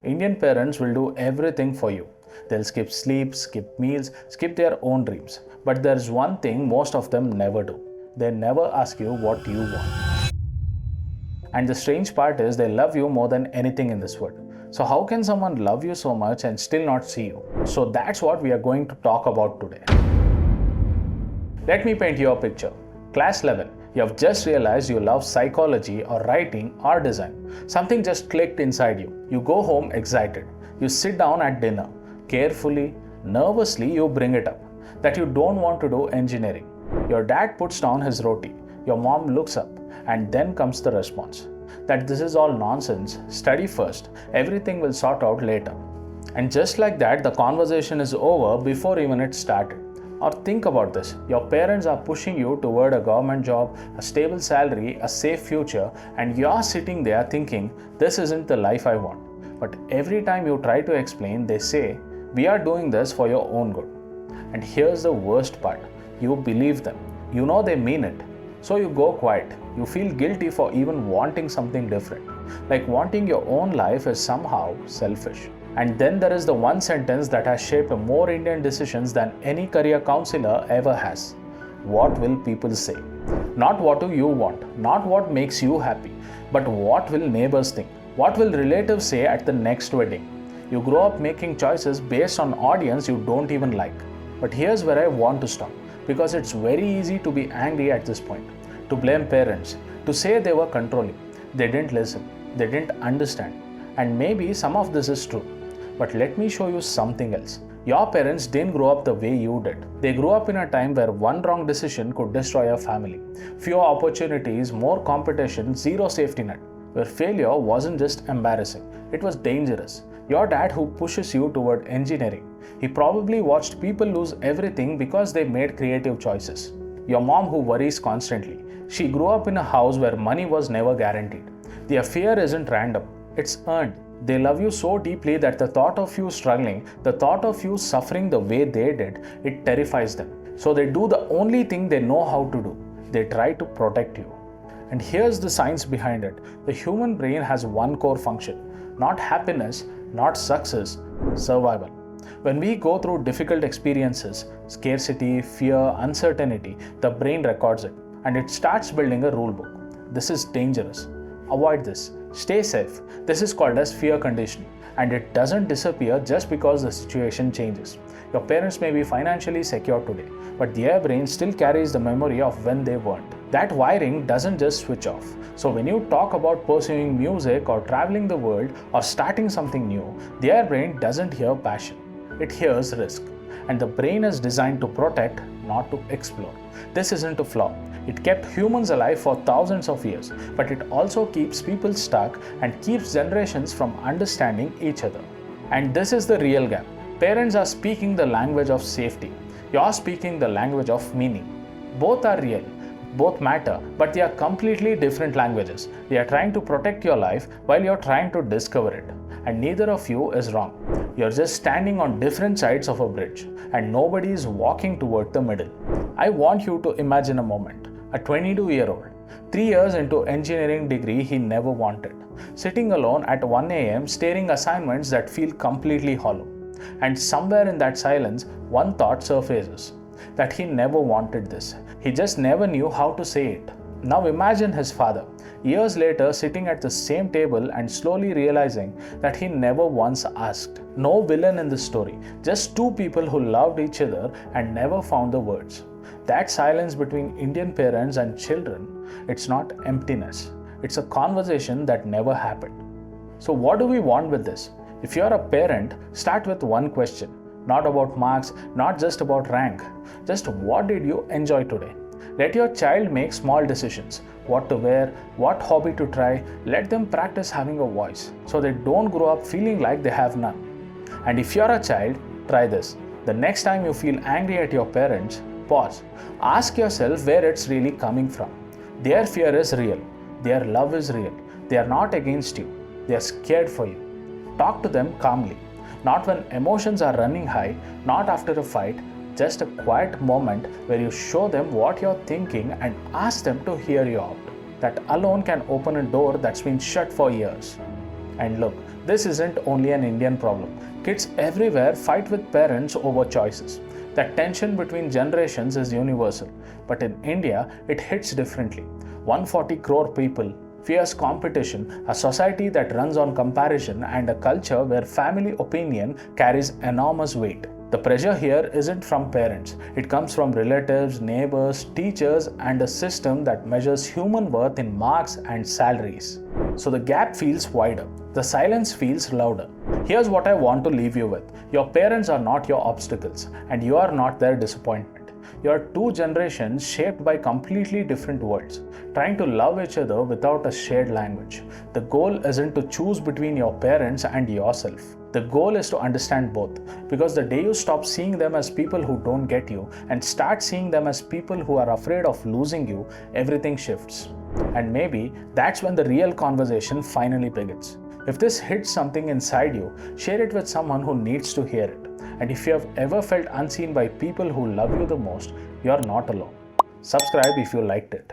Indian parents will do everything for you. They'll skip sleep, skip meals, skip their own dreams. But there's one thing most of them never do. They never ask you what you want. And the strange part is they love you more than anything in this world. So how can someone love you so much and still not see you? So that's what we are going to talk about today. Let me paint you a picture. Class 11. You have just realized you love psychology or writing or design. Something just clicked inside you. You go home excited. You sit down at dinner. Carefully, nervously, you bring it up that you don't want to do engineering. Your dad puts down his roti. Your mom looks up, and then comes the response that this is all nonsense. Study first. Everything will sort out later. And just like that, the conversation is over before even it started. Or think about this, your parents are pushing you toward a government job, a stable salary, a safe future, and you're sitting there thinking, this isn't the life I want. But every time you try to explain, they say, we are doing this for your own good. And here's the worst part, you believe them. You know they mean it. So you go quiet. You feel guilty for even wanting something different. Like wanting your own life is somehow selfish. And then there is the one sentence that has shaped more Indian decisions than any career counselor ever has. What will people say? Not what do you want, not what makes you happy, but what will neighbors think? What will relatives say at the next wedding? You grow up making choices based on audience you don't even like. But here's where I want to stop, because it's very easy to be angry at this point, to blame parents, to say they were controlling, they didn't listen, they didn't understand. And maybe some of this is true. But let me show you something else. Your parents didn't grow up the way you did. They grew up in a time where one wrong decision could destroy a family. Fewer opportunities, more competition, zero safety net. Where failure wasn't just embarrassing, it was dangerous. Your dad who pushes you toward engineering, he probably watched people lose everything because they made creative choices. Your mom who worries constantly, she grew up in a house where money was never guaranteed. Their fear isn't random, it's earned. They love you so deeply that the thought of you struggling, the thought of you suffering the way they did, it terrifies them. So they do the only thing they know how to do. They try to protect you. And here's the science behind it. The human brain has one core function, not happiness, not success, survival. When we go through difficult experiences, scarcity, fear, uncertainty, the brain records it and it starts building a rule book. This is dangerous. Avoid this. Stay safe. This is called as fear conditioning, and it doesn't disappear just because the situation changes. Your parents may be financially secure today, but their brain still carries the memory of when they weren't. That wiring doesn't just switch off. So when you talk about pursuing music or traveling the world or starting something new, their brain doesn't hear passion. It hears risk. And the brain is designed to protect, not to explore. This isn't a flaw. It kept humans alive for thousands of years, but it also keeps people stuck and keeps generations from understanding each other. And this is the real gap. Parents are speaking the language of safety. You're speaking the language of meaning. Both are real. Both matter, but they are completely different languages. They are trying to protect your life while you're trying to discover it. And neither of you is wrong. You're just standing on different sides of a bridge, and nobody is walking toward the middle. I want you to imagine a moment. A 22-year-old, 3 years into engineering degree he never wanted, sitting alone at 1 a.m. staring assignments that feel completely hollow. And somewhere in that silence, one thought surfaces, that he never wanted this. He just never knew how to say it. Now imagine his father, years later sitting at the same table and slowly realizing that he never once asked. No villain in the story, just two people who loved each other and never found the words. That silence between Indian parents and children, it's not emptiness. It's a conversation that never happened. So what do we want with this? If you're a parent, start with one question. Not about marks, not just about rank. Just what did you enjoy today? Let your child make small decisions. What to wear, what hobby to try. Let them practice having a voice so they don't grow up feeling like they have none. And if you're a child, try this. The next time you feel angry at your parents, pause. Ask yourself where it's really coming from. Their fear is real. Their love is real. They are not against you. They are scared for you. Talk to them calmly. Not when emotions are running high, not after a fight, just a quiet moment where you show them what you're thinking and ask them to hear you out. That alone can open a door that's been shut for years. And look, This isn't only an Indian problem. Kids everywhere fight with parents over choices. The tension between generations is universal, but in India, it hits differently. 140 crore people, fierce competition, a society that runs on comparison, and a culture where family opinion carries enormous weight. The pressure here isn't from parents, it comes from relatives, neighbors, teachers, and a system that measures human worth in marks and salaries. So the gap feels wider, the silence feels louder. Here's what I want to leave you with: your parents are not your obstacles, and you are not their disappointment. You are two generations shaped by completely different worlds, trying to love each other without a shared language. The goal isn't to choose between your parents and yourself. The goal is to understand both, because the day you stop seeing them as people who don't get you and start seeing them as people who are afraid of losing you, everything shifts. And maybe that's when the real conversation finally begins. If this hits something inside you, share it with someone who needs to hear it. And if you have ever felt unseen by people who love you the most, you're not alone. Subscribe if you liked it.